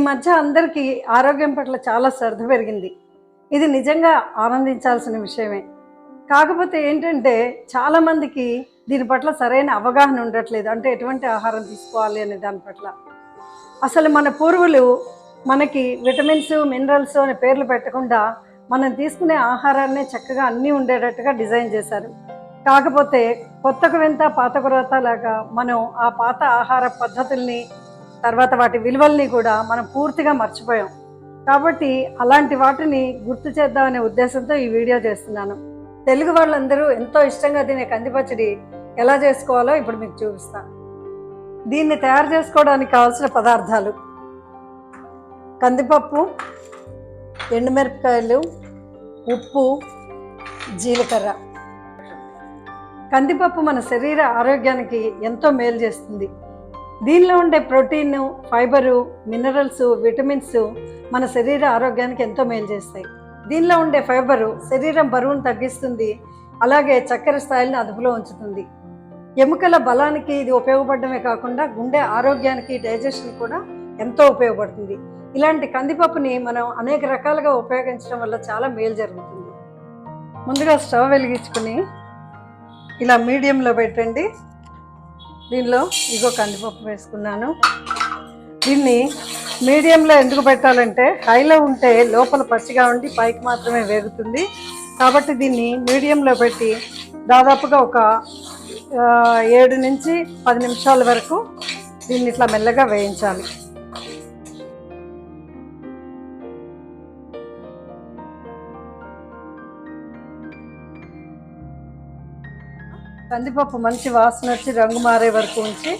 మధ్య అందరికీ ఆరోగ్యం పట్ల చాలా శ్రద్ధ పెరిగింది. ఇది నిజంగా ఆనందించాల్సిన విషయమే. కాకపోతే ఏంటంటే చాలామందికి దీని పట్ల సరైన అవగాహన ఉండట్లేదు. అంటే ఎటువంటి ఆహారం తీసుకోవాలి అనే దాని పట్ల. అసలు మన పూర్వులు మనకి విటమిన్స్, మినరల్స్ అనే పేర్లు పెట్టకుండా మనం తీసుకునే ఆహారాన్ని చక్కగా అన్నీ ఉండేటట్టుగా డిజైన్ చేశారు. కాకపోతే కొత్తకు వింత పాతకు రోత లాగా మనం ఆ పాత ఆహార పద్ధతుల్ని తర్వాత వాటి విలువల్ని కూడా మనం పూర్తిగా మర్చిపోయాం. కాబట్టి అలాంటి వాటిని గుర్తు చేద్దామనే ఉద్దేశంతో ఈ వీడియో చేస్తున్నాను. తెలుగు వాళ్ళందరూ ఎంతో ఇష్టంగా తినే కంది పచ్చడి ఎలా చేసుకోవాలో ఇప్పుడు మీకు చూపిస్తాను. దీన్ని తయారు చేసుకోవడానికి కావాల్సిన పదార్థాలు: కందిపప్పు, ఎండుమిరపకాయలు, ఉప్పు, జీలకర్ర. కందిపప్పు మన శరీర ఆరోగ్యానికి ఎంతో మేలు చేస్తుంది. దీనిలో ఉండే ప్రోటీన్, ఫైబరు, మినరల్స్, విటమిన్స్ మన శరీర ఆరోగ్యానికి ఎంతో మేలు చేస్తాయి. దీనిలో ఉండే ఫైబరు శరీరం బరువును తగ్గిస్తుంది, అలాగే చక్కెర స్థాయిని అదుపులో ఉంచుతుంది. ఎముకల బలానికి ఇది ఉపయోగపడమే కాకుండా గుండె ఆరోగ్యానికి, డైజెషన్ కూడా ఎంతో ఉపయోగపడుతుంది. ఇలాంటి కందిపప్పుని మనం అనేక రకాలుగా ఉపయోగించడం వల్ల చాలా మేలు జరుగుతుంది. ముందుగా స్టవ్ వెలిగించుకుని ఇలా మీడియంలో పెట్టండి. దీనిలో ఇగో కందిపప్పు వేసుకున్నాను. దీన్ని మీడియంలో ఎందుకు పెట్టాలంటే హైలో ఉంటే లోపల పచ్చిగా ఉండి పైకి మాత్రమే వేగుతుంది. కాబట్టి దీన్ని మీడియంలో పెట్టి దాదాపుగా ఒక 7 నుంచి 10 నిమిషాల వరకు దీన్ని ఇట్లా మెల్లగా వేయించాలి. కందిపప్పు మంచి వాసన వచ్చి రంగు మారే వరకు ఉంచి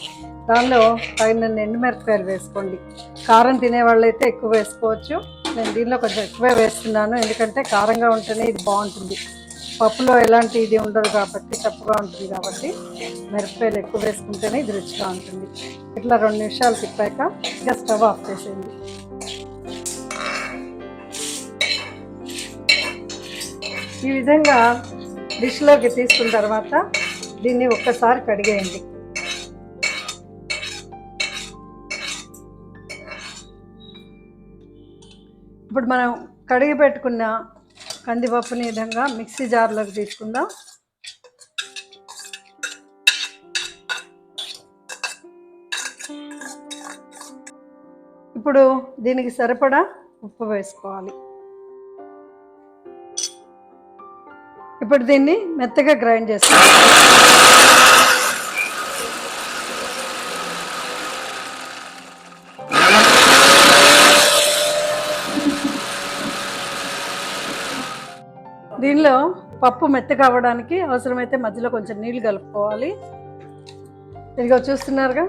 దానిలో తగిన ఎండుమిరపకాయలు వేసుకోండి. కారం తినేవాళ్ళు అయితే ఎక్కువ వేసుకోవచ్చు. నేను దీనిలో కొంచెం ఎక్కువే వేస్తున్నాను, ఎందుకంటే కారంగా ఉంటేనే ఇది బాగుంటుంది. పప్పులో ఎలాంటి ఇది ఉండదు కాబట్టి, చప్పుగా ఉంటుంది కాబట్టి మిరపకాయలు ఎక్కువ వేసుకుంటేనే ఇది రుచిగా ఉంటుంది. ఇట్లా 2 నిమిషాలు తిప్పాక ఇక స్టవ్ ఆఫ్ చేసేయండి. ఈ విధంగా డిష్లోకి తీసుకున్న తర్వాత దీన్ని ఒక్కసారి కడిగేయండి. ఇప్పుడు మనం కడిగి పెట్టుకున్న కందిపప్పుని విధంగా మిక్సీ జార్లోకి తీసుకుందాం. ఇప్పుడు దీనికి సరిపడా ఉప్పు వేసుకోవాలి. ఇప్పుడు దీన్ని మెత్తగా గ్రైండ్ చేసుకోవాలి. దీనిలో పప్పు మెత్తగా అవ్వడానికి అవసరమైతే మధ్యలో కొంచెం నీళ్ళు కలుపుకోవాలి. ఇదిగో చూస్తున్నారుగా,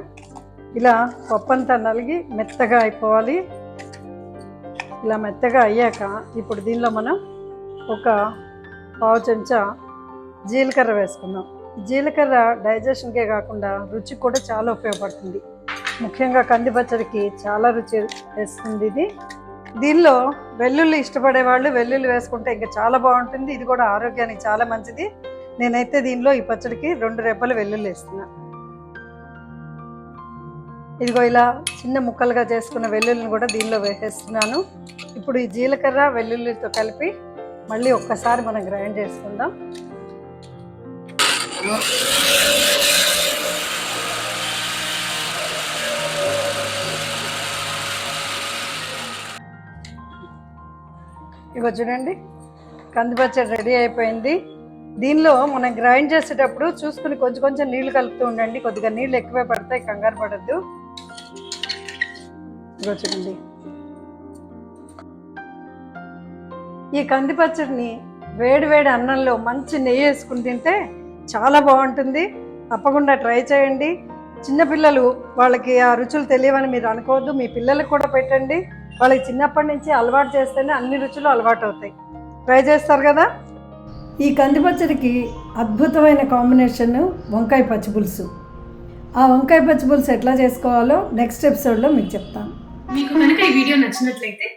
ఇలా పప్పు అంతా నలిగి మెత్తగా అయిపోవాలి. ఇలా మెత్తగా అయ్యాక ఇప్పుడు దీనిలో మనం ఒక 1/2 చెంచా జీలకర్ర వేసుకుందాం. జీలకర్ర డైజెషన్కే కాకుండా రుచి కూడా చాలా ఉపయోగపడుతుంది. ముఖ్యంగా కంది పచ్చడికి చాలా రుచి వేస్తుంది ఇది. దీనిలో వెల్లుల్లి ఇష్టపడే వాళ్ళు వెల్లుల్లి వేసుకుంటే ఇంకా చాలా బాగుంటుంది. ఇది కూడా ఆరోగ్యానికి చాలా మంచిది. నేనైతే దీనిలో ఈ పచ్చడికి 2 రెబ్బలు వెల్లుల్లి వేస్తున్నా. ఇదిగో ఇలా చిన్న ముక్కలుగా చేసుకున్న వెల్లుల్లిని కూడా దీనిలో వేసేస్తున్నాను. ఇప్పుడు ఈ జీలకర్ర వెల్లుల్లితో కలిపి మళ్ళీ ఒక్కసారి మనం గ్రైండ్ చేసుకుందాం. ఇగో చూడండి, కంది పచ్చడి రెడీ అయిపోయింది. దీనిలో మనం గ్రైండ్ చేసేటప్పుడు చూసుకుని కొంచెం కొంచెం నీళ్లు కలుపుతూ ఉండండి. కొద్దిగా నీళ్ళు ఎక్కువే పడతాయి, కంగారు పడద్దు. ఇగో చూడండి, ఈ కంది పచ్చడిని వేడి వేడి అన్నంలో మంచి నెయ్యి వేసుకుని తింటే చాలా బాగుంటుంది. తప్పకుండా ట్రై చేయండి. చిన్నపిల్లలు వాళ్ళకి ఆ రుచులు తెలియవని మీరు అనుకోవద్దు. మీ పిల్లలకు కూడా పెట్టండి. వాళ్ళకి చిన్నప్పటి నుంచి అలవాటు చేస్తేనే అన్ని రుచులు అలవాటు అవుతాయి. ట్రై చేస్తారు కదా. ఈ కంది పచ్చడికి అద్భుతమైన కాంబినేషన్ వంకాయ పచ్చిపులుసు. ఆ వంకాయ పచ్చిపులుసు ఎట్లా చేసుకోవాలో నెక్స్ట్ ఎపిసోడ్లో మీకు చెప్తాను. మీకు కనుక ఈ వీడియో నచ్చినట్లయితే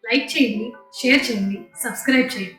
లైక్ చేయండి, షేర్ చేయండి, సబ్స్క్రైబ్ చేయండి.